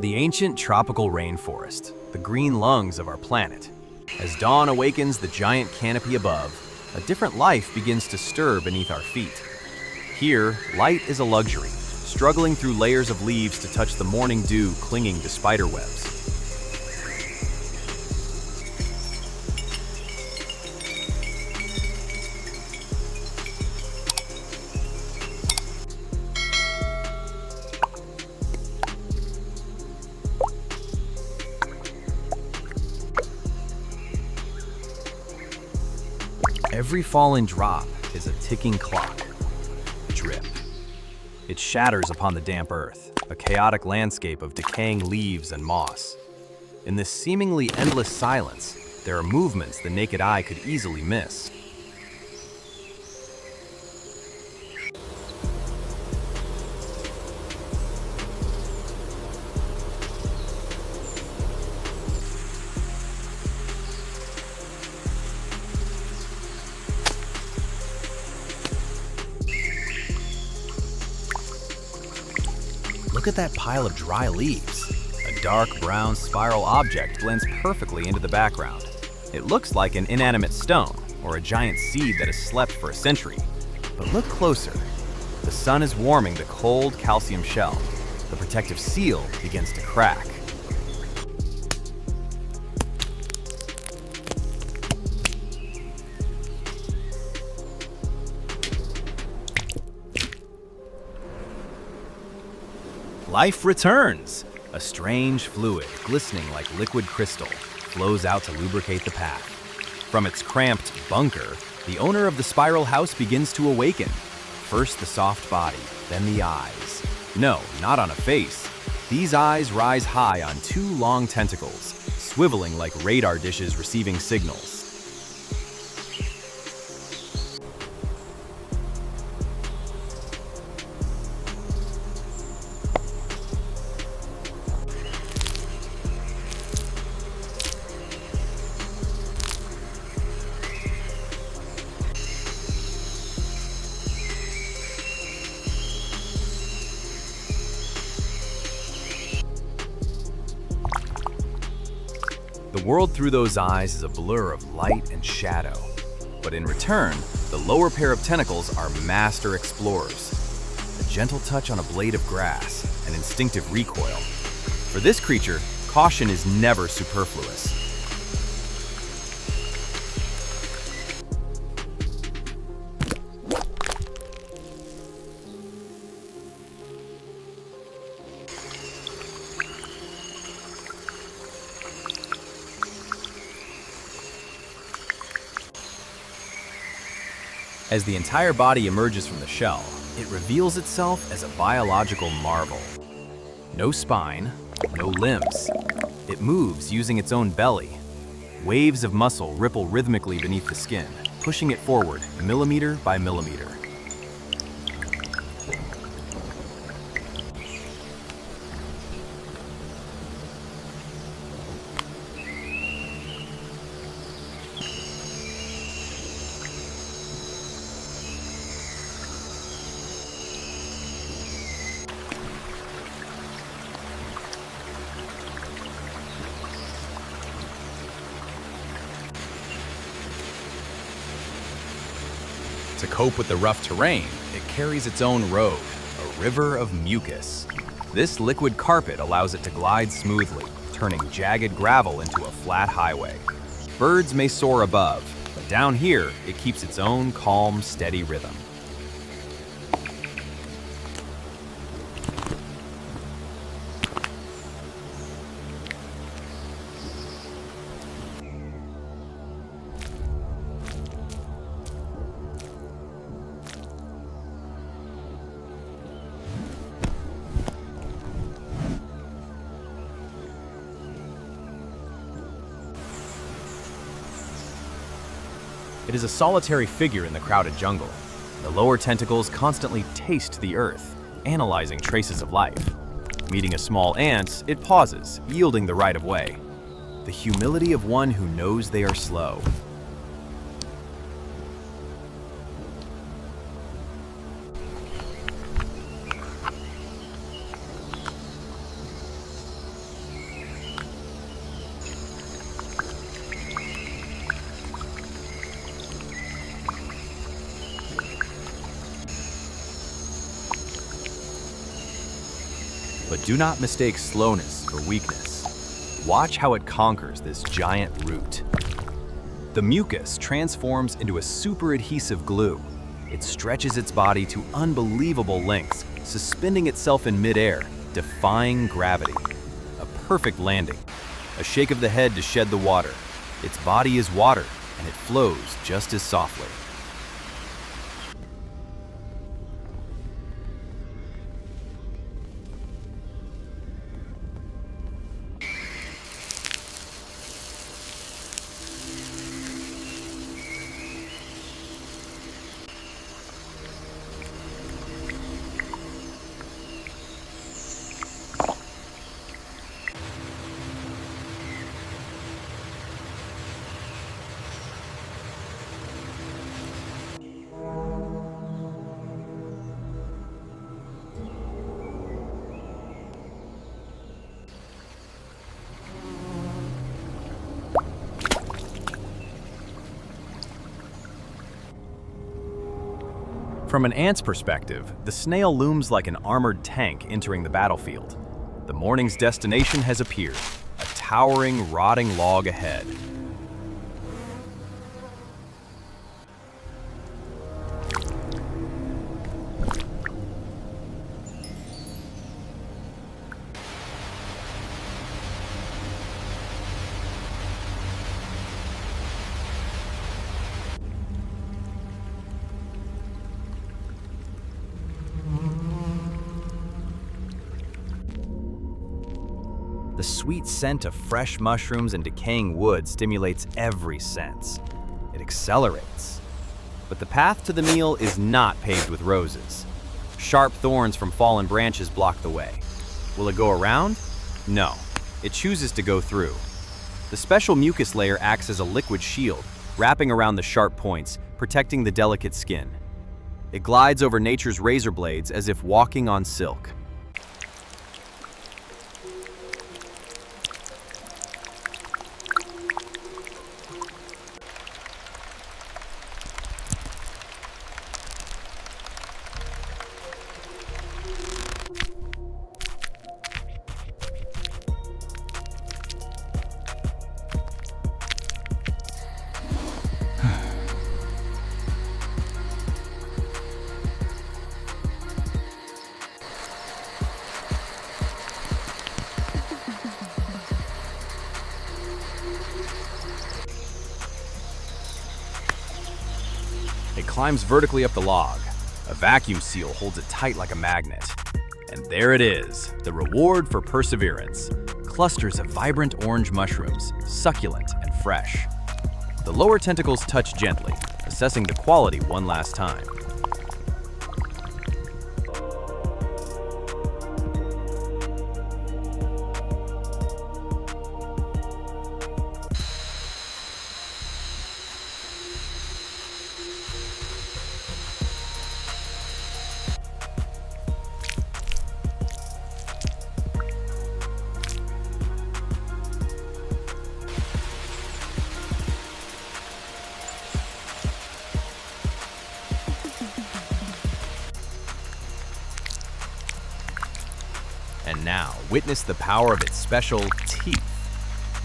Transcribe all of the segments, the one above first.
The ancient tropical rainforest, the green lungs of our planet. As dawn awakens the giant canopy above, a different life begins to stir beneath our feet. Here, light is a luxury, struggling through layers of leaves to touch the morning dew clinging to spider webs. Every fallen drop is a ticking clock. Drip. It shatters upon the damp earth, a chaotic landscape of decaying leaves and moss. In this seemingly endless silence, there are movements the naked eye could easily miss. Look at that pile of dry leaves. A dark brown spiral object blends perfectly into the background. It looks like an inanimate stone or a giant seed that has slept for a century. But look closer. The sun is warming the cold calcium shell. The protective seal begins to crack. Life returns. A strange fluid, glistening like liquid crystal, flows out to lubricate the path. From its cramped bunker, the owner of the spiral house begins to awaken. First the soft body, then the eyes. No, not on a face. These eyes rise high on two long tentacles, swiveling like radar dishes receiving signals. The world through those eyes is a blur of light and shadow. But in return, the lower pair of tentacles are master explorers. A gentle touch on a blade of grass, an instinctive recoil. For this creature, caution is never superfluous. As the entire body emerges from the shell, it reveals itself as a biological marvel. No spine, no limbs. It moves using its own belly. Waves of muscle ripple rhythmically beneath the skin, pushing it forward millimeter by millimeter. To cope with the rough terrain, it carries its own road, a river of mucus. This liquid carpet allows it to glide smoothly, turning jagged gravel into a flat highway. Birds may soar above, but down here, it keeps its own calm, steady rhythm. It is a solitary figure in the crowded jungle. The lower tentacles constantly taste the earth, analyzing traces of life. Meeting a small ant, it pauses, yielding the right of way. The humility of one who knows they are slow. But do not mistake slowness for weakness. Watch how it conquers this giant root. The mucus transforms into a super-adhesive glue. It stretches its body to unbelievable lengths, suspending itself in midair, defying gravity. A perfect landing. A shake of the head to shed the water. Its body is water, and it flows just as softly. From an ant's perspective, the snail looms like an armored tank entering the battlefield. The morning's destination has appeared, a towering, rotting log ahead. The sweet scent of fresh mushrooms and decaying wood stimulates every sense. It accelerates. But the path to the meal is not paved with roses. Sharp thorns from fallen branches block the way. Will it go around? No. It chooses to go through. The special mucus layer acts as a liquid shield, wrapping around the sharp points, protecting the delicate skin. It glides over nature's razor blades as if walking on silk. It climbs vertically up the log. A vacuum seal holds it tight like a magnet. And there it is, the reward for perseverance. Clusters of vibrant orange mushrooms, succulent and fresh. The lower tentacles touch gently, assessing the quality one last time. And now, witness the power of its special teeth.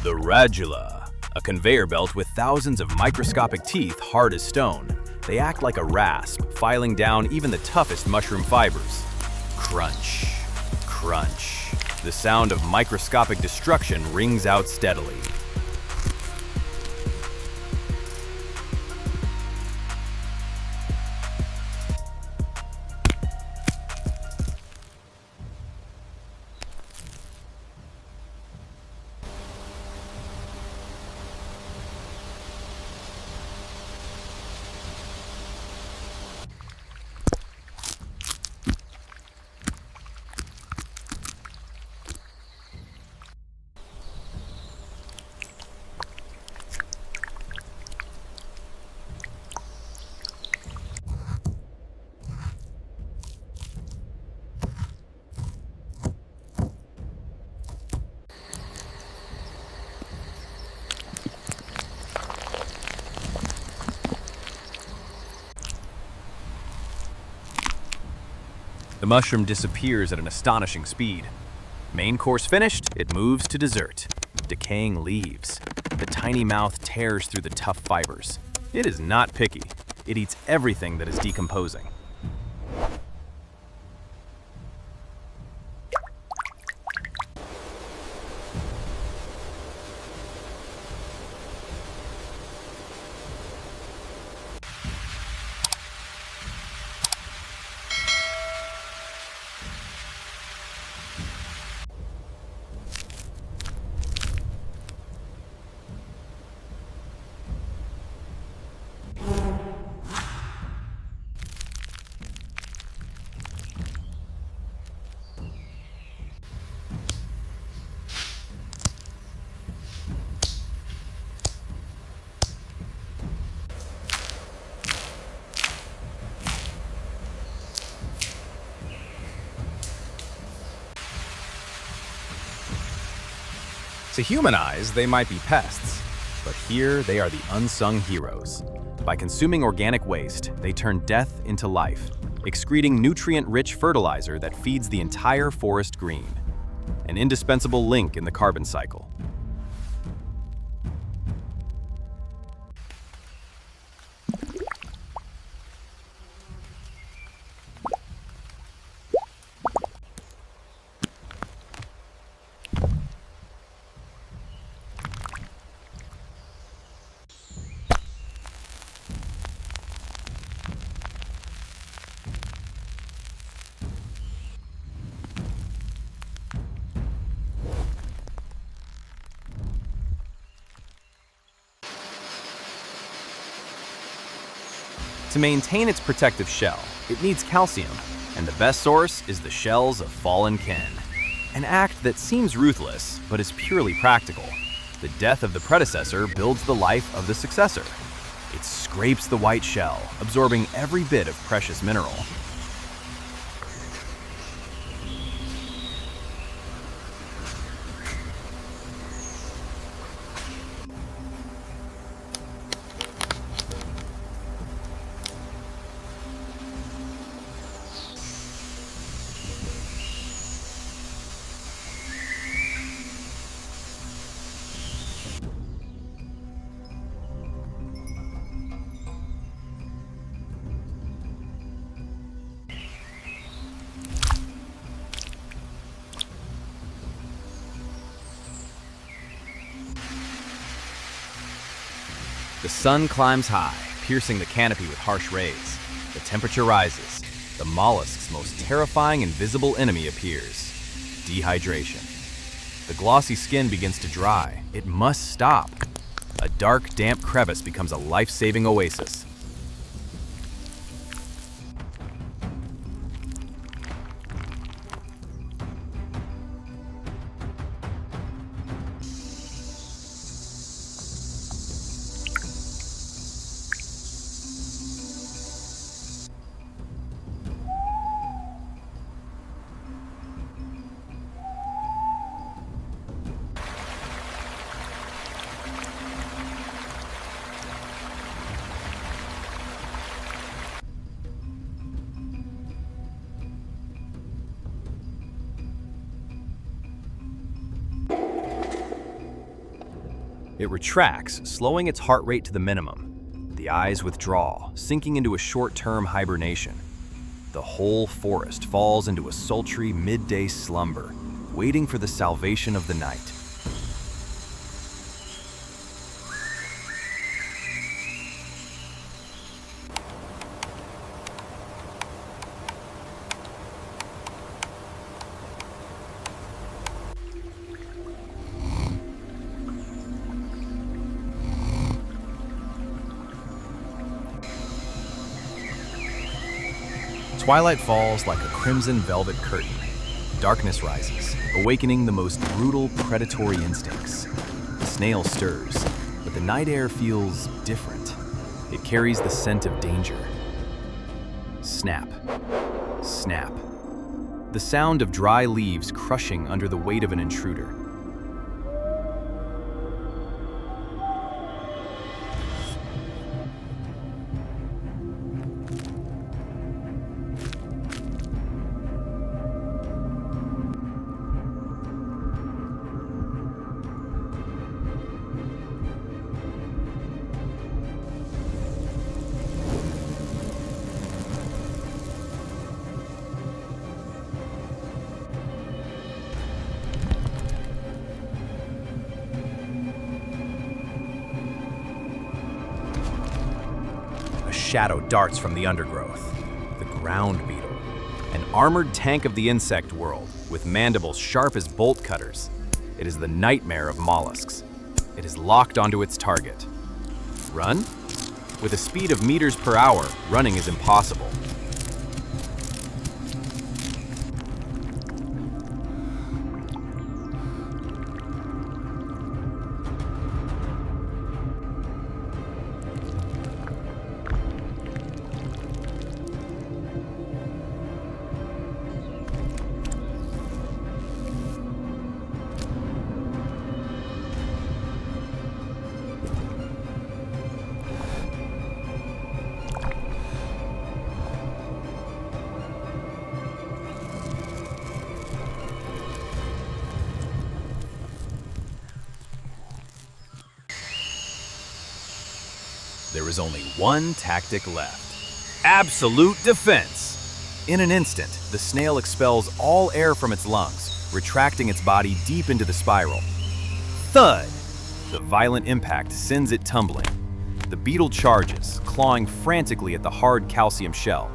The RADULA, a conveyor belt with thousands of microscopic teeth hard as stone. They act like a rasp, filing down even the toughest mushroom fibers. Crunch, crunch. The sound of microscopic destruction rings out steadily. The mushroom disappears at an astonishing speed. Main course finished, it moves to dessert. Decaying leaves. The tiny mouth tears through the tough fibers. It is not picky. It eats everything that is decomposing. To human eyes, they might be pests, but here they are the unsung heroes. By consuming organic waste, they turn death into life, excreting nutrient-rich fertilizer that feeds the entire forest green, an indispensable link in the carbon cycle. To maintain its protective shell, it needs calcium, and the best source is the shells of fallen kin. An act that seems ruthless, but is purely practical. The death of the predecessor builds the life of the successor. It scrapes the white shell, absorbing every bit of precious mineral. The sun climbs high, piercing the canopy with harsh rays. The temperature rises. The mollusk's most terrifying and visible enemy appears: dehydration. The glossy skin begins to dry. It must stop. A dark, damp crevice becomes a life-saving oasis. It retracts, slowing its heart rate to the minimum. The eyes withdraw, sinking into a short-term hibernation. The whole forest falls into a sultry midday slumber, waiting for the salvation of the night. Twilight falls like a crimson velvet curtain. Darkness rises, awakening the most brutal predatory instincts. The snail stirs, but the night air feels different. It carries the scent of danger. Snap, snap. The sound of dry leaves crushing under the weight of an intruder. shadow darts from the undergrowth. The ground beetle, an armored tank of the insect world, with mandibles sharp as bolt cutters. It is the nightmare of mollusks. It is locked onto its target. Run? With a speed of meters per hour, running is impossible. There is only one tactic left: absolute defense. In an instant, the snail expels all air from its lungs, retracting its body deep into the spiral. Thud! The violent impact sends it tumbling. The beetle charges, clawing frantically at the hard calcium shell.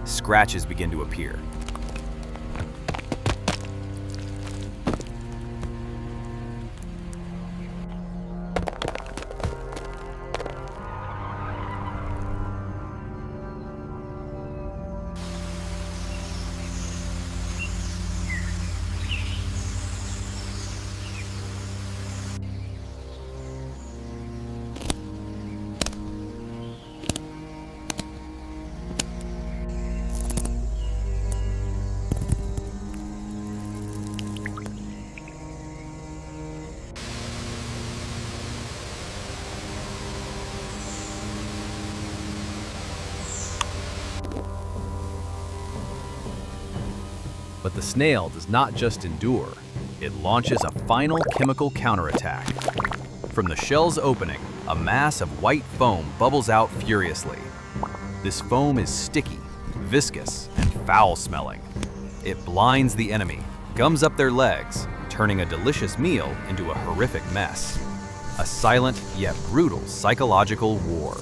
Scratches begin to appear. But the snail does not just endure, it launches a final chemical counterattack. From the shell's opening, a mass of white foam bubbles out furiously. This foam is sticky, viscous, and foul-smelling. It blinds the enemy, gums up their legs, turning a delicious meal into a horrific mess. A silent yet brutal psychological war.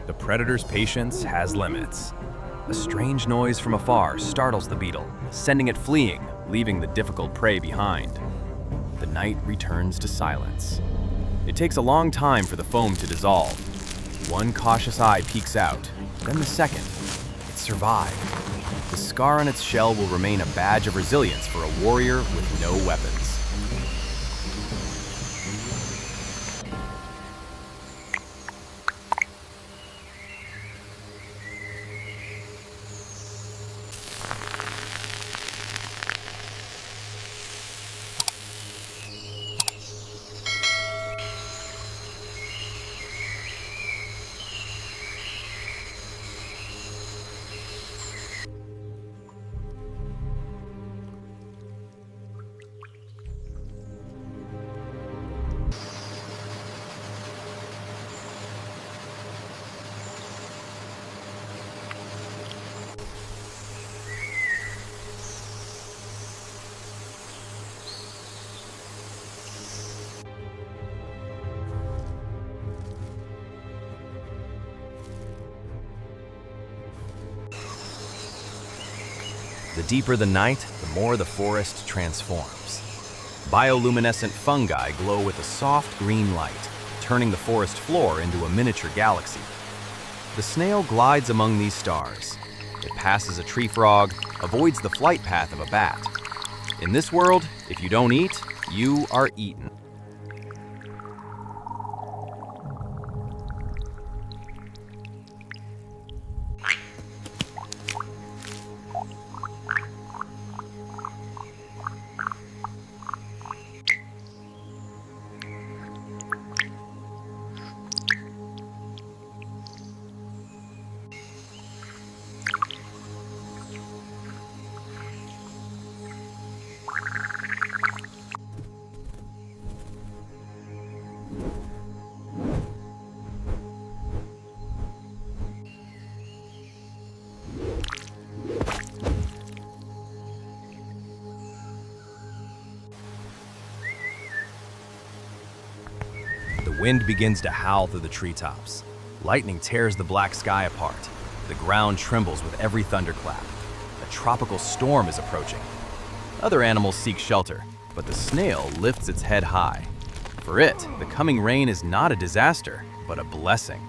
The predator's patience has limits. A strange noise from afar startles the beetle, sending it fleeing, leaving the difficult prey behind. The night returns to silence. It takes a long time for the foam to dissolve. One cautious eye peeks out, then the second. It survived. The scar on its shell will remain a badge of resilience for a warrior with no weapons. The deeper the night, the more the forest transforms. Bioluminescent fungi glow with a soft green light, turning the forest floor into a miniature galaxy. The snail glides among these stars. It passes a tree frog, avoids the flight path of a bat. In this world, if you don't eat, you are eaten. The wind begins to howl through the treetops. Lightning tears the black sky apart. The ground trembles with every thunderclap. A tropical storm is approaching. Other animals seek shelter, but the snail lifts its head high. For it, the coming rain is not a disaster, but a blessing.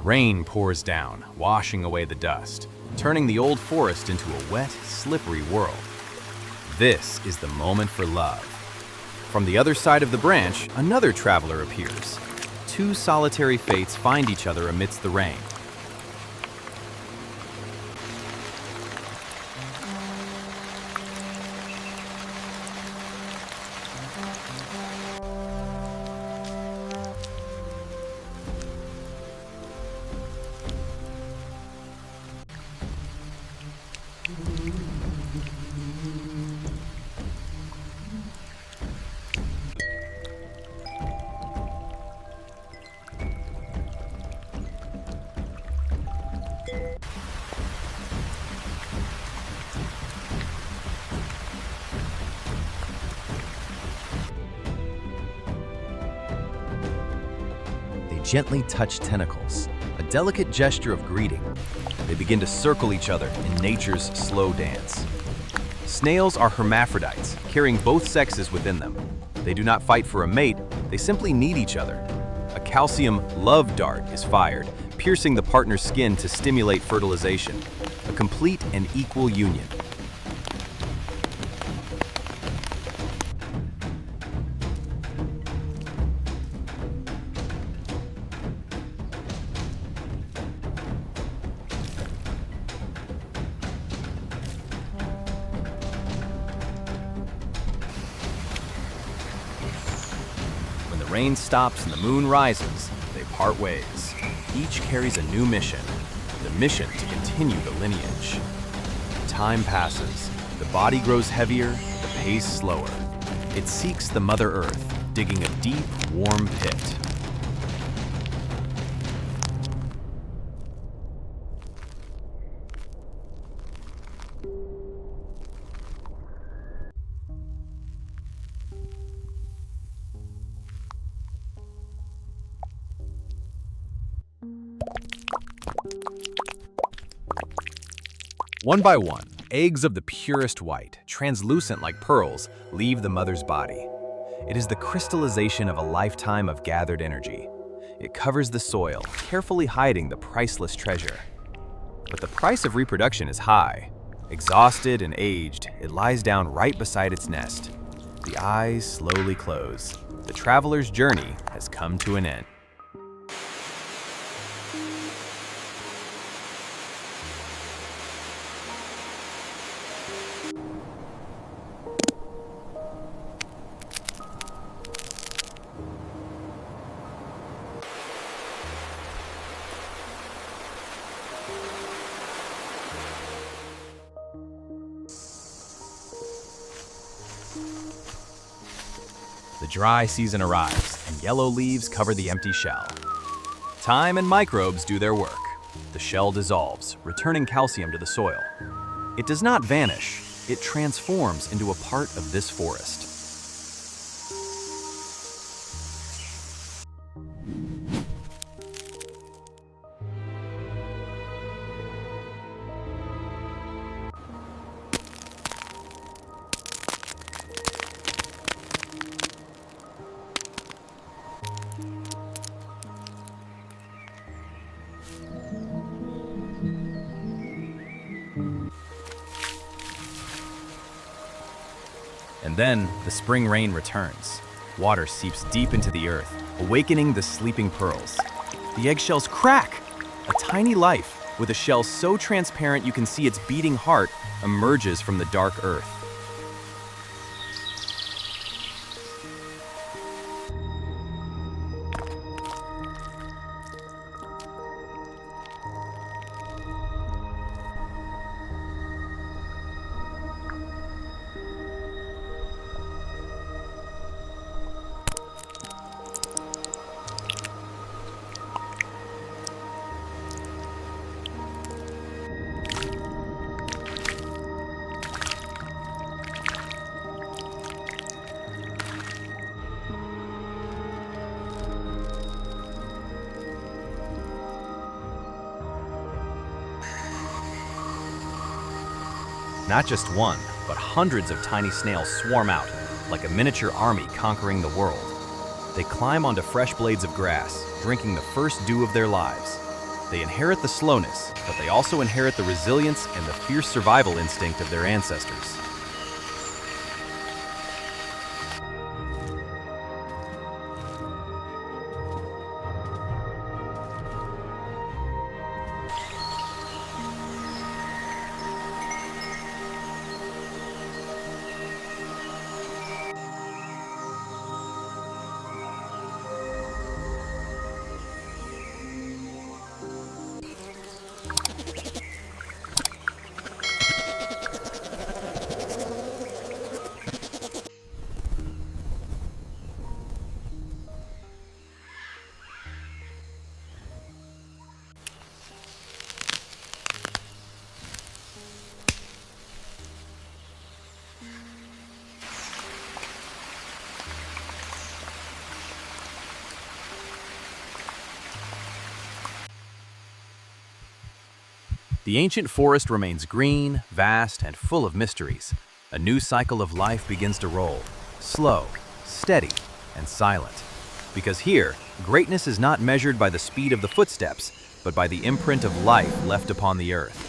Rain pours down, washing away the dust, turning the old forest into a wet, slippery world. This is the moment for love. From the other side of the branch, another traveler appears. Two solitary fates find each other amidst the rain. Gently touch tentacles, a delicate gesture of greeting. They begin to circle each other in nature's slow dance. Snails are hermaphrodites, carrying both sexes within them. They do not fight for a mate, they simply need each other. A calcium love dart is fired, piercing the partner's skin to stimulate fertilization. A complete and equal union. Rain stops and the moon rises, they part ways. Each carries a new mission, the mission to continue the lineage. Time passes, the body grows heavier, the pace slower. It seeks the Mother Earth, digging a deep, warm pit. One by one, eggs of the purest white, translucent like pearls, leave the mother's body. It is the crystallization of a lifetime of gathered energy. It covers the soil, carefully hiding the priceless treasure. But the price of reproduction is high. Exhausted and aged, it lies down right beside its nest. The eyes slowly close. The traveler's journey has come to an end. The dry season arrives, and yellow leaves cover the empty shell. Time and microbes do their work. The shell dissolves, returning calcium to the soil. It does not vanish, it transforms into a part of this forest. And Then, the spring rain returns. Water seeps deep into the earth, awakening the sleeping pearls. The eggshells crack! A tiny life, with a shell so transparent you can see its beating heart, emerges from the dark earth. Not just one, but hundreds of tiny snails swarm out, like a miniature army conquering the world. They climb onto fresh blades of grass, drinking the first dew of their lives. They inherit the slowness, but they also inherit the resilience and the fierce survival instinct of their ancestors. The ancient forest remains green, vast, and full of mysteries. A new cycle of life begins to roll, slow, steady, and silent. Because here, greatness is not measured by the speed of the footsteps, but by the imprint of life left upon the earth.